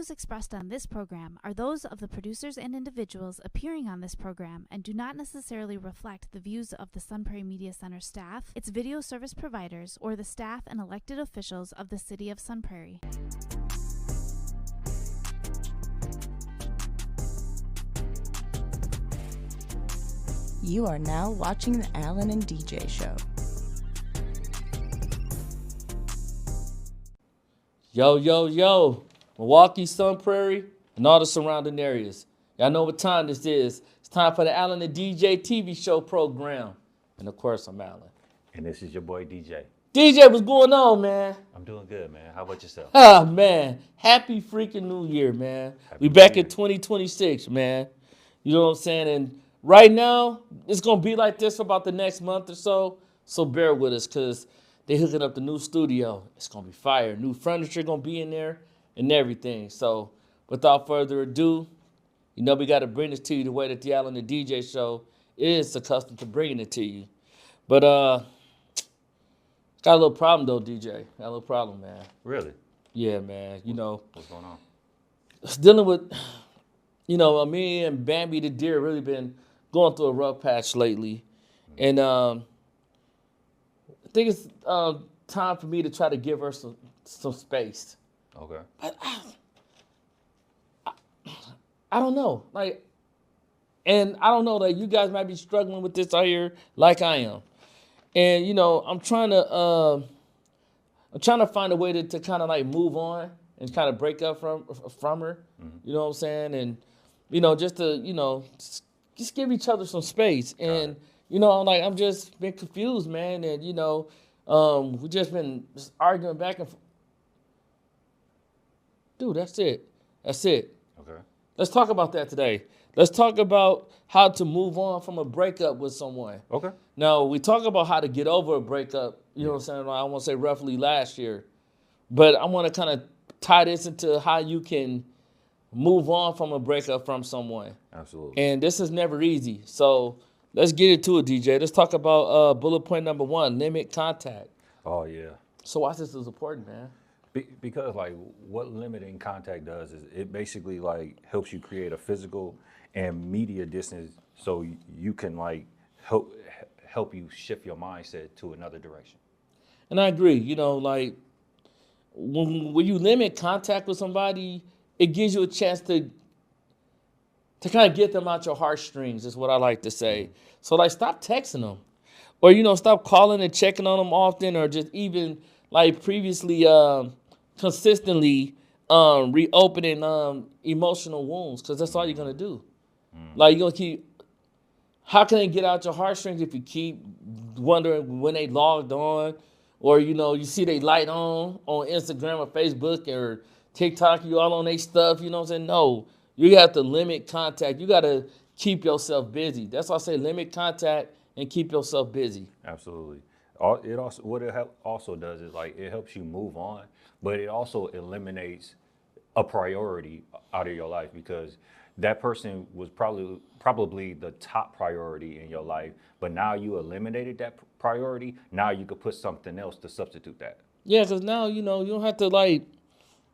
views expressed on this program are those of the producers and individuals appearing on this program and do not necessarily reflect the views of the Sun Prairie Media Center staff, its video service providers, or the staff and elected officials of the City of Sun Prairie. You are now watching the Alan and DJ show. Yo, yo, yo, Milwaukee, Sun Prairie, and all the surrounding areas. Y'all know what time this is. It's time for the Alan and DJ TV show program. And of course, I'm Alan. And this is your boy DJ. DJ, what's going on, man? I'm doing good, man. How about yourself? Ah, man. Happy freaking New Year, man. We back in 2026, man. You know what I'm saying? And right now, it's going to be like this for about the next month or so. So bear with us, because they hooking up the new studio. It's going to be fire. New furniture going to be in there and everything. So without further ado, you know we got to bring this to you the way that the Alan and DJ show is accustomed to bringing it to you. But got a little problem, though, DJ. Got a little problem, man. Really? Yeah, man. You know. What's going on? It's dealing with, you know, me and Bambi the deer really been going through a rough patch lately. And I think it's time for me to try to give her some space. Okay. But I don't know. And I don't know that you guys might be struggling with this out here like I am. And, you know, I'm trying to find a way to kind of like move on and kind of break up from her. Mm-hmm. You know what I'm saying? And, you know, just to, you know, just give each other some space. And, you know, I'm just been confused, man. And, you know, we just been arguing back and forth. Dude, that's it. Okay. Let's talk about that today. Let's talk about how to move on from a breakup with someone. Okay. Now, we talk about how to get over a breakup, you know what I'm saying? I want to say roughly last year. But I want to kind of tie this into how you can move on from a breakup from someone. Absolutely. And this is never easy. So let's get into it, DJ. Let's talk about bullet point number 1, limit contact. Oh, yeah. So why this is important, man? Because, like, what limiting contact does is it basically, like, helps you create a physical and media distance so you can, like, help you shift your mindset to another direction. And I agree. You know, like, when you limit contact with somebody, it gives you a chance to kind of get them out your heartstrings, is what I like to say. So, like, stop texting them. Or, you know, stop calling and checking on them often, or just even, like, previously consistently reopening emotional wounds, because that's all you're going to do. Like, you're going to keep, how can they get out your heartstrings if you keep wondering when they logged on, or, you know, you see they light on Instagram or Facebook or TikTok, you all on their stuff, you know what I'm saying? No, you have to limit contact. You got to keep yourself busy. That's why I say limit contact and keep yourself busy. Absolutely. What it also does is, like, it helps you move on, but it also eliminates a priority out of your life, because that person was probably the top priority in your life, but now you eliminated that priority. Now you could put something else to substitute that. Yeah, because now, you know, you don't have to, like,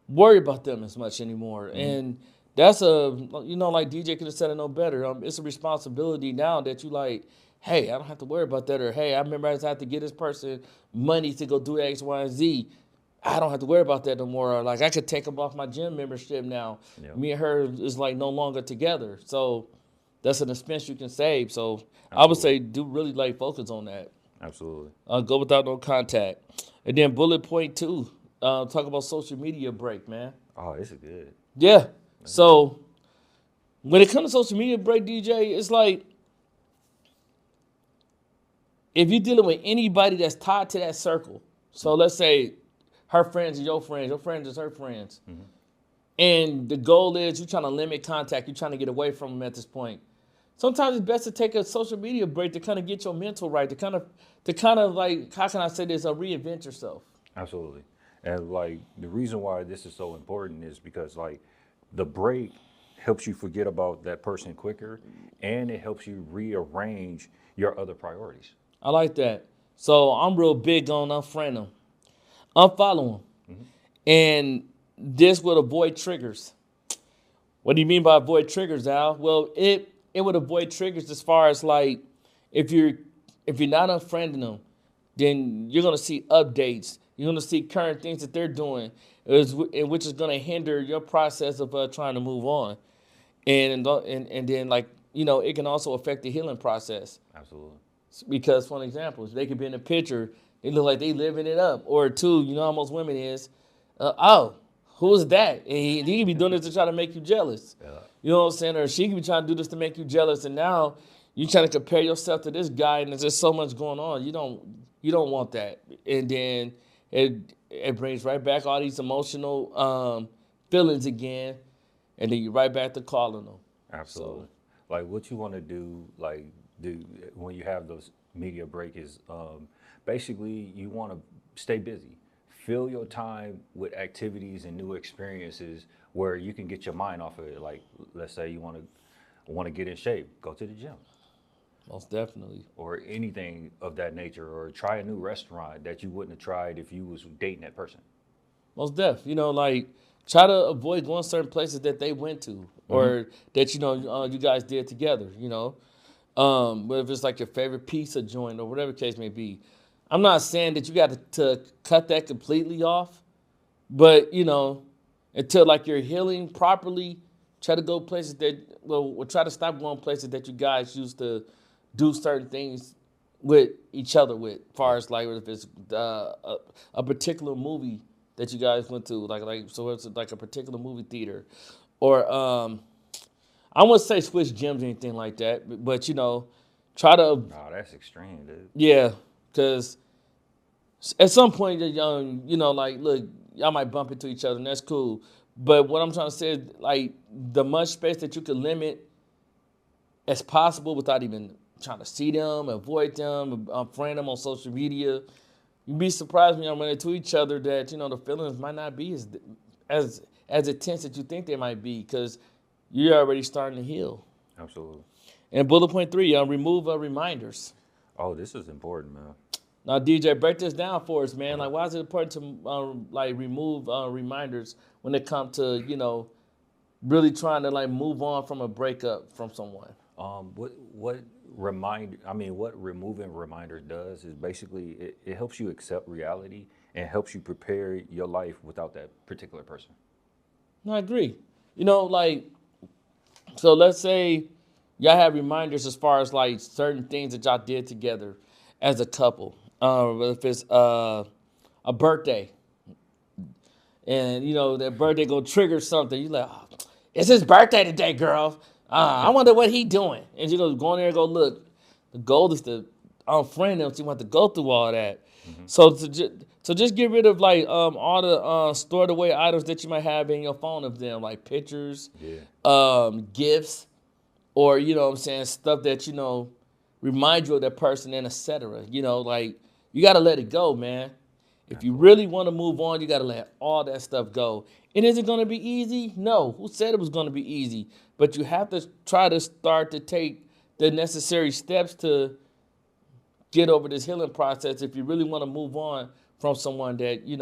worry about them as much anymore. Mm-hmm. And that's like DJ could have said it no better. It's a responsibility now that you, like, hey, I don't have to worry about that. Or, hey, I remember I just had to get this person money to go do X, Y, and Z. I don't have to worry about that no more. Or, like, I could take them off my gym membership now. Yep. Me and her is, like, no longer together. So that's an expense you can save. So absolutely. I would say do really, like, focus on that. Absolutely. Go without no contact. And then bullet point 2, talk about social media break, man. Oh, this is good. Yeah. So when it comes to social media break, DJ, it's like, if you're dealing with anybody that's tied to that circle, so let's say her friends are your friends is her friends, mm-hmm. and the goal is you're trying to limit contact, you're trying to get away from them at this point. Sometimes it's best to take a social media break to kind of get your mental right, to kind of like, how can I say this, reinvent yourself. Absolutely. And, like, the reason why this is so important is because, like, the break helps you forget about that person quicker, and it helps you rearrange your other priorities. I like that. So I'm real big on unfriend them, unfollow them. Mm-hmm. And this will avoid triggers. What do you mean by avoid triggers, Al? Well, it would avoid triggers as far as like if you're not unfriending them, then you're gonna see updates. You're gonna see current things that they're doing, which is gonna hinder your process of trying to move on, and then like it can also affect the healing process. Absolutely. Because, for an example, they could be in a picture, they look like they living it up. Or two, you know how most women is, oh, who is that? And he could be doing this to try to make you jealous. Yeah. You know what I'm saying? Or she could be trying to do this to make you jealous. And now you trying to compare yourself to this guy, and there's just so much going on. You don't want that. And then it brings right back all these emotional feelings again, and then you're right back to calling them. Absolutely. Like what you want to do, do when you have those media break is basically you want to stay busy. Fill your time with activities and new experiences where you can get your mind off of it. Like let's say you want to get in shape, go to the gym. Most definitely. Or anything of that nature, or try a new restaurant that you wouldn't have tried if you was dating that person. Most def. Like try to avoid going certain places that they went to or that you guys did together. Whether if it's like your favorite pizza joint or whatever the case may be. I'm not saying that you got to cut that completely off, but until like you're healing properly, try to go places try to stop going places that you guys used to do certain things with each other with, as far as like if it's a particular movie that you guys went to, so it's like a particular movie theater, or I wouldn't say switch gyms or anything like that, but try to. No, that's extreme, dude. Yeah, because at some point you're young, like look, y'all might bump into each other and that's cool, but what I'm trying to say is like the much space that you can limit as possible without even trying to see them, avoid them, friend them on social media. You'd be surprised when y'all run into each other that the feelings might not be as intense as you think they might be because you're already starting to heal. Absolutely. And bullet point 3, remove reminders. Oh, this is important, man. Now, DJ, break this down for us, man. Like, why is it important to remove reminders when it comes to really trying to like move on from a breakup from someone? What removing reminders does is basically it helps you accept reality and helps you prepare your life without that particular person. No, I agree. So let's say y'all have reminders as far as like certain things that y'all did together as a couple. If it's a birthday, and that birthday gonna trigger something, you like, oh, it's his birthday today, girl. I wonder what he doing. And you go in there and go look. The goal is to unfriend them, so you want to go through all that. Mm-hmm. So just get rid of like all the stored away items that you might have in your phone of them, like pictures, gifts, or stuff that remind you of that person and etc. Like you gotta let it go, man. If you really want to move on, you gotta let all that stuff go. And is it gonna be easy? No. Who said it was gonna be easy? But you have to try to start to take the necessary steps to get over this healing process if you really want to move on from someone that you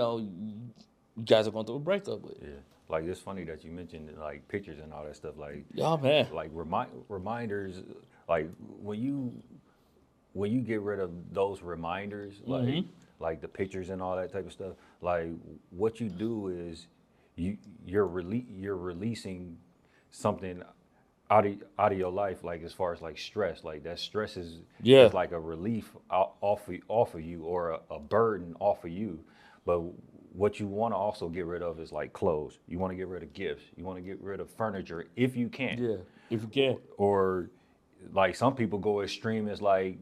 guys are going through a breakup with. Yeah, like it's funny that you mentioned like pictures and all that stuff. Like man, like reminders. Like when you get rid of those reminders, like the pictures and all that type of stuff. Like what you do is you're releasing something out of your life, like as far as like stress, like that stress is like a relief off of you, or a burden off of you. But what you want to also get rid of is like clothes. You want to get rid of gifts. You want to get rid of furniture if you can. Yeah, if you can. Or like some people go extreme as like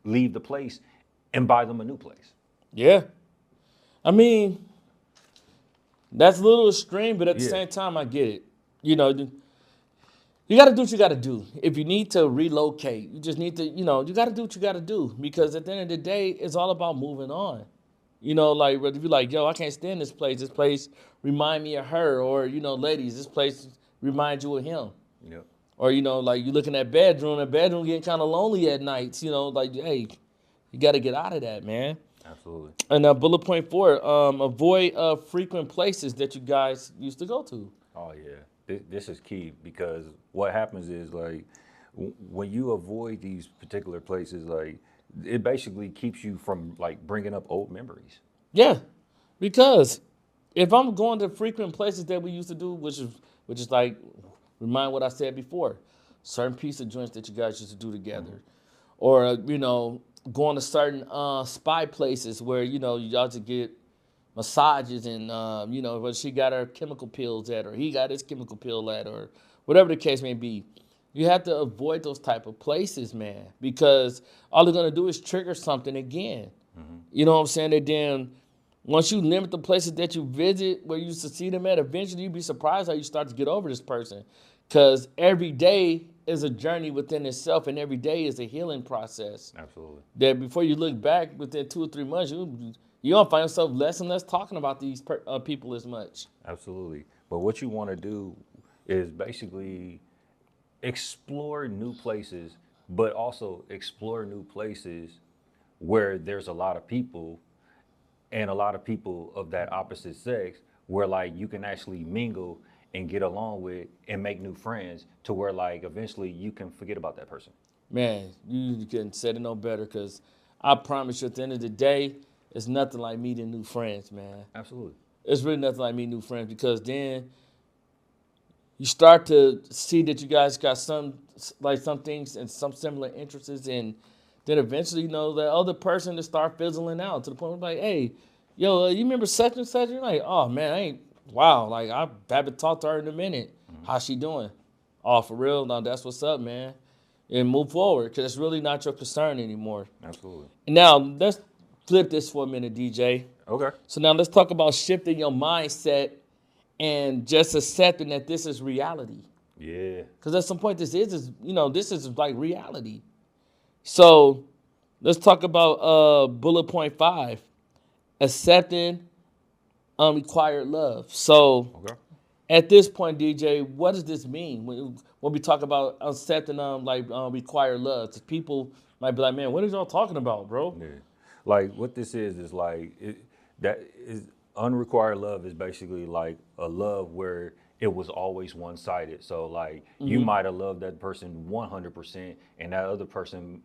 leave the place and buy them a new place. Yeah, I mean that's a little extreme, but at the same time I get it. You got to do what you got to do. If you need to relocate, you just need to, you got to do what you got to do. Because at the end of the day, it's all about moving on. Like, if you're like, yo, I can't stand this place. This place remind me of her. Or, ladies, this place reminds you of him. Yep. Or, like you look in that bedroom getting kind of lonely at nights. Like, hey, you got to get out of that, man. Absolutely. And bullet point 4, avoid frequent places that you guys used to go to. Oh yeah, this is key because what happens is like when you avoid these particular places, like it basically keeps you from like bringing up old memories. Yeah, because if I'm going to frequent places that we used to do, which is like remind what I said before, certain piece of joints that you guys used to do together, or going to certain spy places where y'all to get massages and where she got her chemical pills at, or he got his chemical pill at, or whatever the case may be. You have to avoid those type of places, man, because all they're gonna do is trigger something again. You know what I'm saying? And then once you limit the places that you visit where you used to see them at, eventually you'd be surprised how you start to get over this person. Because every day is a journey within itself, and every day is a healing process. Absolutely. That before you look back within 2 or 3 months, you don't find yourself less and less talking about these people as much. Absolutely. But what you want to do is basically explore new places, but also explore new places where there's a lot of people and a lot of people of that opposite sex where like you can actually mingle and get along with and make new friends to where like eventually you can forget about that person. Man, you couldn't say it no better, because I promise you at the end of the day, it's nothing like meeting new friends, man. Absolutely. It's really nothing like meeting new friends, because then you start to see that you guys got some things and some similar interests, and then eventually, that other person to start fizzling out to the point where like, hey, yo, you remember such and such? You're like, oh man, wow, like I haven't talked to her in a minute. How's she doing? Oh, for real? No, that's what's up, man. And move forward, because it's really not your concern anymore. Absolutely. And now let's flip this for a minute, DJ. Okay. So now let's talk about shifting your mindset and just accepting that this is reality. Yeah. Because at some point this is like reality. So let's talk about bullet point 5, accepting unrequired love. So Okay. at this point, DJ, what does this mean when we talk about accepting required love? 'Cause people might be like, man, what are y'all talking about, bro? Yeah. Like what this is like that is unrequired love is basically like a love where it was always one-sided. So like you might have loved that person 100% and that other person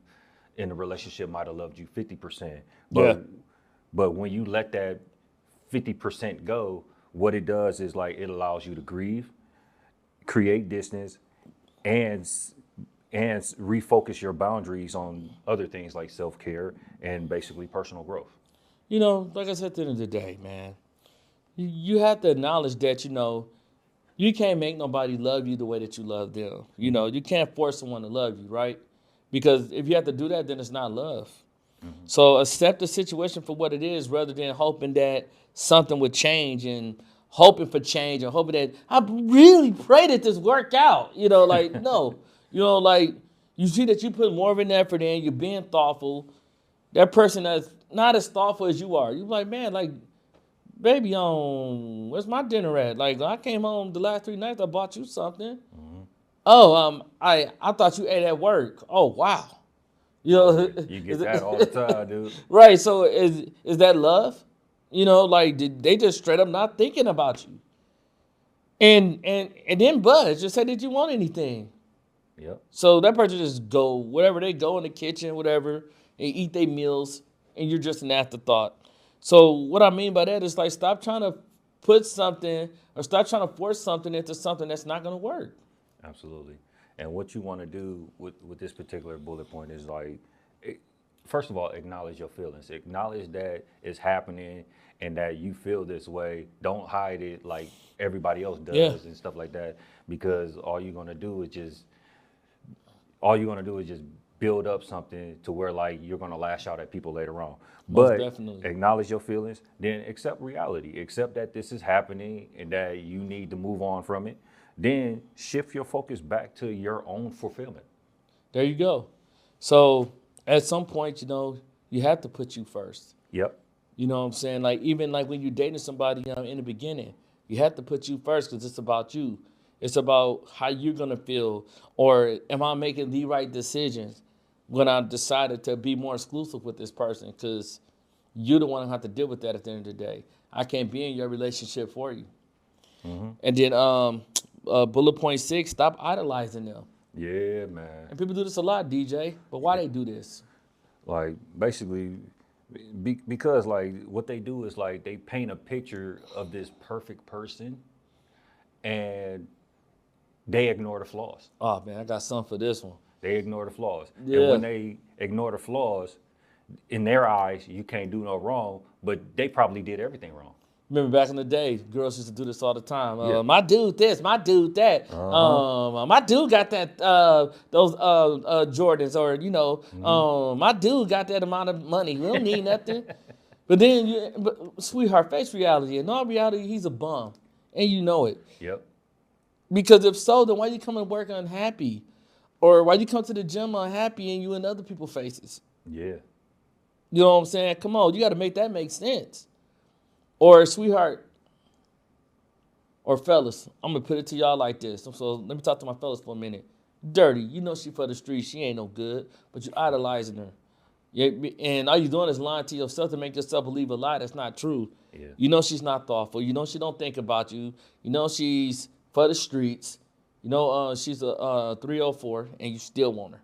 in the relationship might have loved you 50%. Yeah. But when you let that 50% go, what it does is like it allows you to grieve, create distance, and refocus your boundaries on other things like self-care and basically personal growth. Like I said, at the end of the day, man, you have to acknowledge that, you can't make nobody love you the way that you love them. You can't force someone to love you, right? Because if you have to do that, then it's not love. So accept the situation for what it is, rather than hoping that something would change and hoping for change and hoping that I really pray that this work out. Like no, like you see that you put more of an effort in, you're being thoughtful. That person that's not as thoughtful as you are, you're like, man, like, baby, where's my dinner at? Like, I came home the last 3 nights, I bought you something. Oh, I thought you ate at work. Oh, wow. You get that all the time, dude. Right. So is that love? Like, did they just straight up not thinking about you? And then Buzz just said, did you want anything? Yep. So that person just go wherever they go in the kitchen, whatever, and eat their meals, and you're just an afterthought. So what I mean by that is like, stop trying to put something or stop trying to force something into something that's not going to work. Absolutely. And what you want to do with this particular bullet point is like, first of all, acknowledge your feelings. Acknowledge that it's happening and that you feel this way. Don't hide it like everybody else does and stuff like that, because all you're gonna do is just build up something to where like you're gonna lash out at people later on. Most But definitely. acknowledge your feelings, then accept reality. Accept that this is happening and that you need to move on from it. Then shift your focus back to your own fulfillment. There you go. So at some point, you have to put you first. Yep. You know what I'm saying? Like, even like when you're dating somebody in the beginning, you have to put you first, because it's about you. It's about how you're going to feel, or am I making the right decisions when I decided to be more exclusive with this person, because you're the one who have to deal with that at the end of the day. I can't be in your relationship for you. And then bullet point 6, stop idolizing them. Yeah, man. And people do this a lot, DJ. But why they do this? Like basically, because like what they do is like they paint a picture of this perfect person, and they ignore the flaws. Oh man, I got something for this one. They ignore the flaws. Yeah. And when they ignore the flaws, in their eyes, you can't do no wrong, but they probably did everything wrong. Remember back in the day, girls used to do this all the time. Yeah. My dude this, my dude that. My dude got that those Jordans, or you know, my dude got that amount of money. We don't need nothing. But then, sweetheart, face reality. In all reality, he's a bum, and you know it. Yep. Because if so, then why you come to work unhappy, or why you come to the gym unhappy, and you in other people's faces? Yeah. You know what I'm saying? Come on, you got to make that make sense. Or sweetheart, or fellas, I'm gonna put it to y'all like this. So let me talk to my fellas for a minute. Dirty, you know she for the streets, she ain't no good, but you idolizing her. Yeah, and all you doing is lying to yourself to make yourself believe a lie that's not true. Yeah. You know she's not thoughtful. You know she don't think about you. You know she's for the streets. You know she's a 304, and you still want her.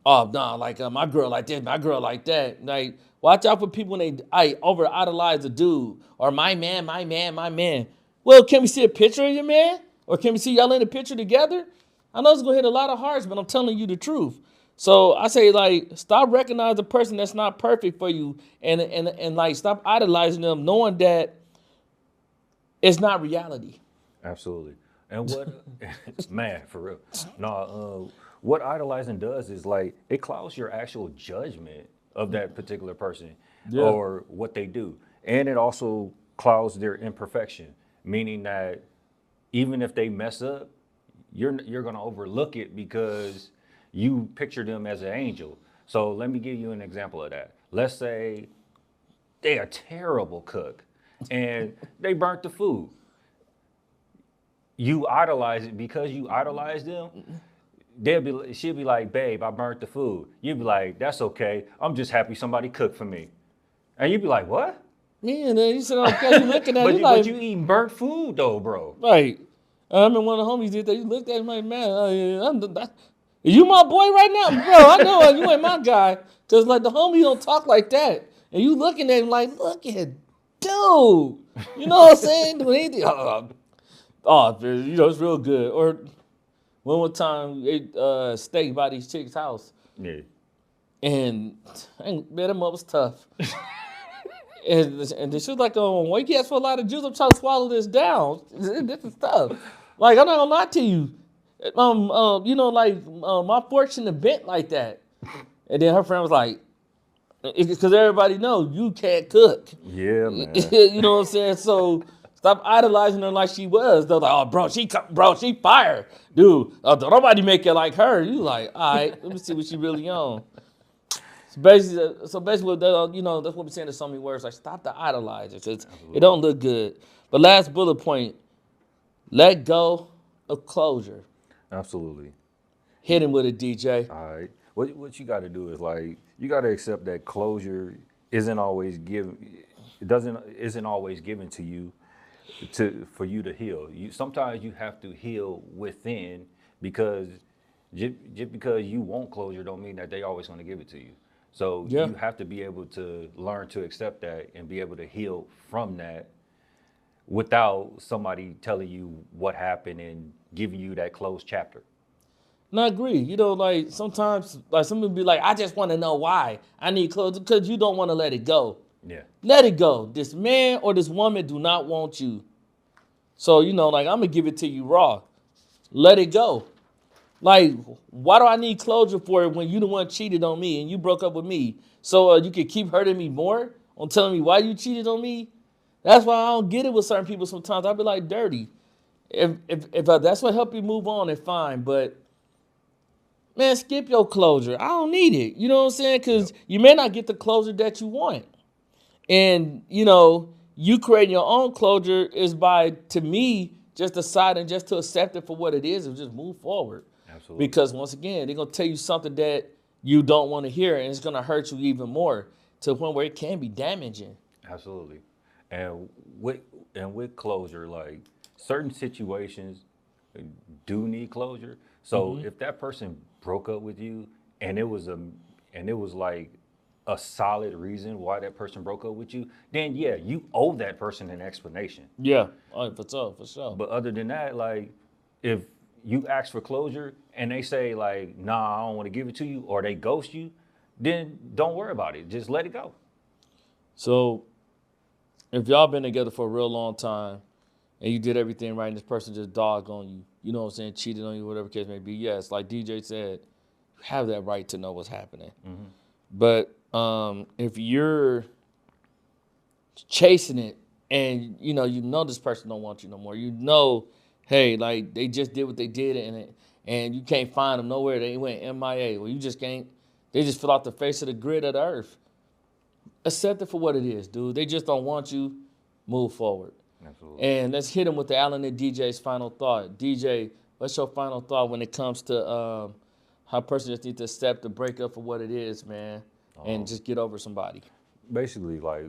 Oh no, like my girl like this, my girl like that. Like, watch out for people when they over idolize a dude, or my man, my man, my man. Well, can we see a picture of your man, or can we see y'all in the picture together? I know it's gonna hit a lot of hearts, but I'm telling you the truth. So I say, like, stop recognizing the person that's not perfect for you, and like stop idolizing them, knowing that it's not reality. Absolutely. And what, man, for real. No, what idolizing does is like it clouds your actual judgment of that particular person or what they do. And it also clouds their imperfection, meaning that even if they mess up, you're going to overlook it because you picture them as an angel. So let me give you an example of that. Let's say they're a terrible cook and they burnt the food. You idolize it because you idolize them. She'll be like, babe, I burnt the food. You'd be like, that's okay. I'm just happy somebody cooked for me. And you'd be like, what? Yeah, and then you sit okay, you looking at it like, but you eating burnt food though, bro. Right. I remember one of the homies did that. You looked at him like, man, you my boy right now? Bro, I know you ain't my guy. Because, like, the homie don't talk like that. And you looking at him like, look at dude. You know what I'm saying? When he, you know, it's real good. Or one time, ate steak by these chicks' house. Yeah. And, man, that mother was tough. And she was like, why you ask for a lot of juice? I'm trying to swallow this down. This is tough. Like, I'm not gonna lie to you. You know, like, my fortune have bent like that. And then her friend was like, because everybody knows you can't cook. Yeah, man. You know what I'm saying? So stop idolizing her like she was. They're like, oh, bro, she fire. Dude, don't nobody make it like her. You like, all right, let me see what she really on. So basically, you know, that's what we're saying in so many words. Like, stop the idolizer, because it don't look good. But last bullet point, let go of closure. Absolutely. Hit him with it, DJ. All right. What you got to do is like you got to accept that closure isn't always given to you for you to heal. Sometimes you have to heal within, because just because you want closure don't mean that they always going to give it to you. So you have to be able to learn to accept that and be able to heal from that without somebody telling you what happened and giving you that closed chapter. And I agree. You know, like, sometimes, like, some people be like, I just want to know why I need closure, because you don't want to let it go. Yeah. Let it go. This man or this woman do not want you. So, you know, like, I'm going to give it to you raw. Let it go. Like, why do I need closure for it when you the one cheated on me and you broke up with me? So you can keep hurting me more on telling me why you cheated on me? That's why I don't get it with certain people sometimes. I'll be like, dirty. If that's what help you move on, then fine. But, man, skip your closure. I don't need it. You know what I'm saying? Because you may not get the closure that you want. And, you know, you creating your own closure is by, to me, just deciding just to accept it for what it is and just move forward. Absolutely. Because, once again, they're going to tell you something that you don't want to hear, and it's going to hurt you even more to the point where it can be damaging. Absolutely. And with closure, like, certain situations do need closure. So if that person broke up with you and it was like a solid reason why that person broke up with you, then yeah, you owe that person an explanation. Yeah, for sure, for sure. But other than that, like if you ask for closure and they say like, nah, I don't want to give it to you, or they ghost you, then don't worry about it. Just let it go. So if y'all been together for a real long time and you did everything right and this person just dogged on you, you know what I'm saying, cheated on you, whatever case may be, yes, like DJ said, you have that right to know what's happening. But if you're chasing it and you know this person don't want you no more, hey, like they just did what they did and you can't find them nowhere, they went MIA, well, you just can't, they just fell off the face of the grid of the earth. Accept it for what it is, dude. They just don't want you. Move forward. Absolutely. And let's hit him with the Allen and DJ's final thought. DJ, what's your final thought when it comes to how a person just needs to accept the breakup for what it is, man, and just get over somebody? Basically, like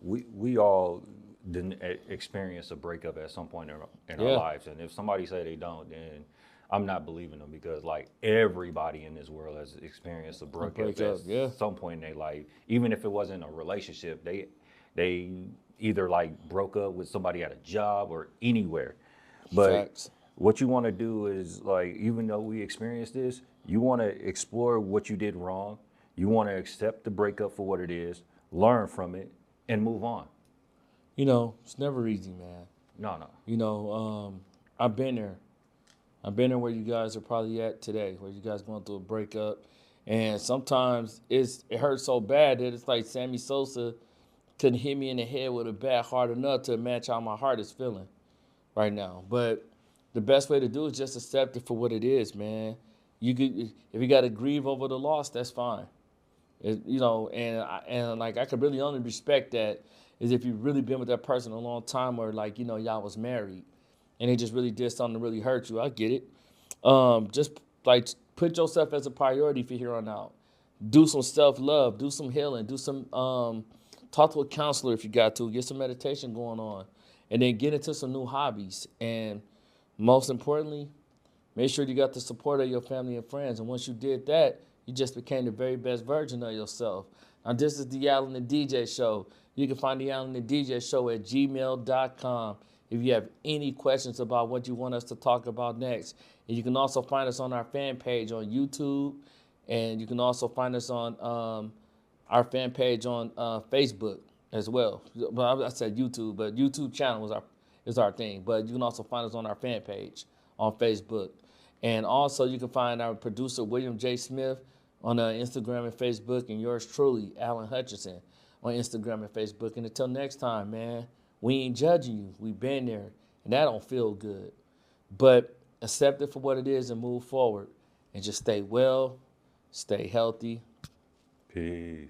we all didn't experience a breakup at some point in our lives, and if somebody say they don't, then I'm not believing them, because like everybody in this world has experienced a breakup at some point in their life. Even if it wasn't a relationship, they either like broke up with somebody at a job or anywhere. But Facts. what you want to do is, like, even though we experienced this, you want to explore what you did wrong. You want to accept the breakup for what it is, learn from it, and move on. It's never easy, man. No. I've been there. I've been there where you guys are probably at today, where you guys going through a breakup. And sometimes it hurts so bad that it's like Sammy Sosa couldn't hit me in the head with a bat hard enough to match how my heart is feeling right now. But the best way to do is just accept it for what it is, man. If you got to grieve over the loss, that's fine. And like I could really only respect that is if you've really been with that person a long time, or like y'all was married and they just really did something to really hurt you. I get it. Just like put yourself as a priority for here on out. Do some self-love, do some healing, do some talk to a counselor if you got to, get some meditation going on, and then get into some new hobbies. And most importantly, make sure you got the support of your family and friends. And once you did that, you just became the very best version of yourself. Now, this is the Allen and DJ Show. You can find the Allen and DJ Show at gmail.com if you have any questions about what you want us to talk about next. And you can also find us on our fan page on YouTube. And you can also find us on our fan page on Facebook as well. Well, I said YouTube, but YouTube channel is our thing. But you can also find us on our fan page on Facebook. And also you can find our producer, William J. Smith, on Instagram and Facebook, and yours truly, Alan Hutchinson, on Instagram and Facebook. And until next time, man, we ain't judging you. We've been there, and that don't feel good. But accept it for what it is and move forward. And just stay well, stay healthy. Peace.